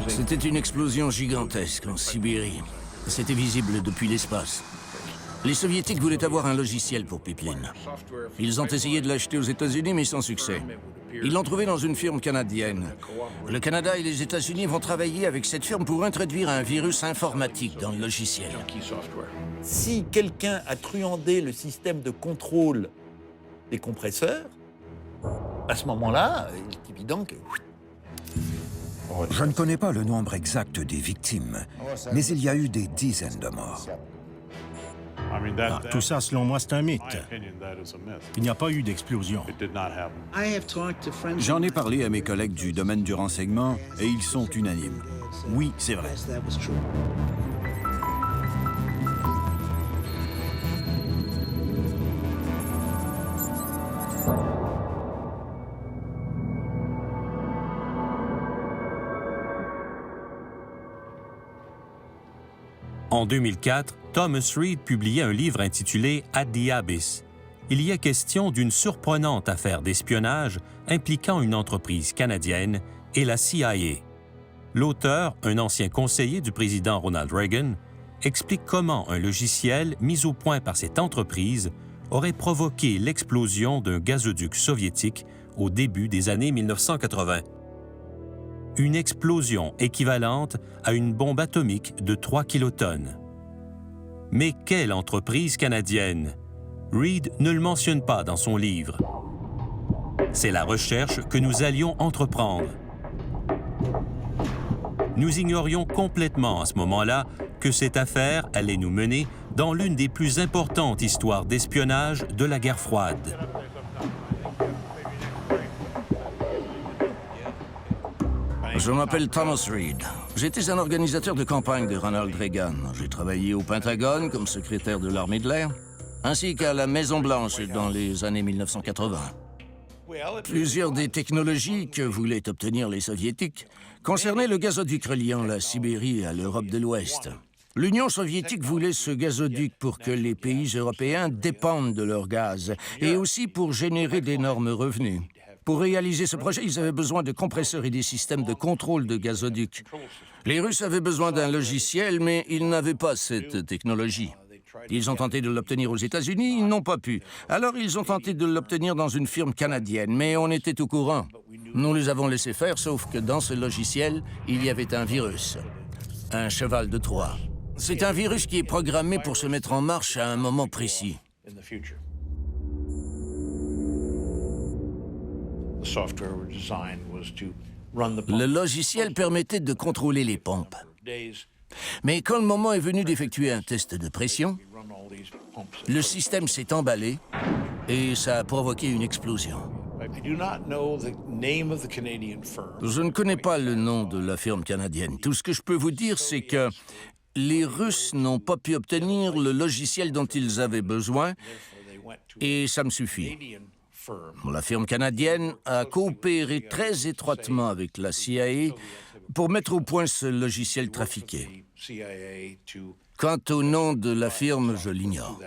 C'était une explosion gigantesque en Sibérie. C'était visible depuis l'espace. Les Soviétiques voulaient avoir un logiciel pour Pipeline. Ils ont essayé de l'acheter aux États-Unis, mais sans succès. Ils l'ont trouvé dans une firme canadienne. Le Canada et les États-Unis vont travailler avec cette firme pour introduire un virus informatique dans le logiciel. Si quelqu'un a truandé le système de contrôle des compresseurs, à ce moment-là, il est évident que... Je ne connais pas le nombre exact des victimes, mais il y a eu des dizaines de morts. Tout ça, selon moi, c'est un mythe. Il n'y a pas eu d'explosion. J'en ai parlé à mes collègues du domaine du renseignement et ils sont unanimes. Oui, c'est vrai. En 2004, Thomas Reed publiait un livre intitulé « At the Abyss ». Il y est question d'une surprenante affaire d'espionnage impliquant une entreprise canadienne et la CIA. L'auteur, un ancien conseiller du président Ronald Reagan, explique comment un logiciel mis au point par cette entreprise aurait provoqué l'explosion d'un gazoduc soviétique au début des années 1980. Une explosion équivalente à une bombe atomique de 3 kilotonnes. Mais quelle entreprise canadienne? Reed ne le mentionne pas dans son livre. C'est la recherche que nous allions entreprendre. Nous ignorions complètement à ce moment-là que cette affaire allait nous mener dans l'une des plus importantes histoires d'espionnage de la guerre froide. Je m'appelle Thomas Reed. J'étais un organisateur de campagne de Ronald Reagan. J'ai travaillé au Pentagone comme secrétaire de l'armée de l'air, ainsi qu'à la Maison-Blanche dans les années 1980. Plusieurs des technologies que voulaient obtenir les Soviétiques concernaient le gazoduc reliant la Sibérie à l'Europe de l'Ouest. L'Union soviétique voulait ce gazoduc pour que les pays européens dépendent de leur gaz et aussi pour générer d'énormes revenus. Pour réaliser ce projet, ils avaient besoin de compresseurs et des systèmes de contrôle de gazoducs. Les Russes avaient besoin d'un logiciel, mais ils n'avaient pas cette technologie. Ils ont tenté de l'obtenir aux États-Unis, ils n'ont pas pu. Alors ils ont tenté de l'obtenir dans une firme canadienne, mais on était au courant. Nous les avons laissés faire, sauf que dans ce logiciel, il y avait un virus. Un cheval de Troie. C'est un virus qui est programmé pour se mettre en marche à un moment précis. Le logiciel permettait de contrôler les pompes. Mais quand le moment est venu d'effectuer un test de pression, le système s'est emballé et ça a provoqué une explosion. Je ne connais pas le nom de la firme canadienne. Tout ce que je peux vous dire, c'est que les Russes n'ont pas pu obtenir le logiciel dont ils avaient besoin et ça me suffit. La firme canadienne a coopéré très étroitement avec la CIA pour mettre au point ce logiciel trafiqué. Quant au nom de la firme, je l'ignore.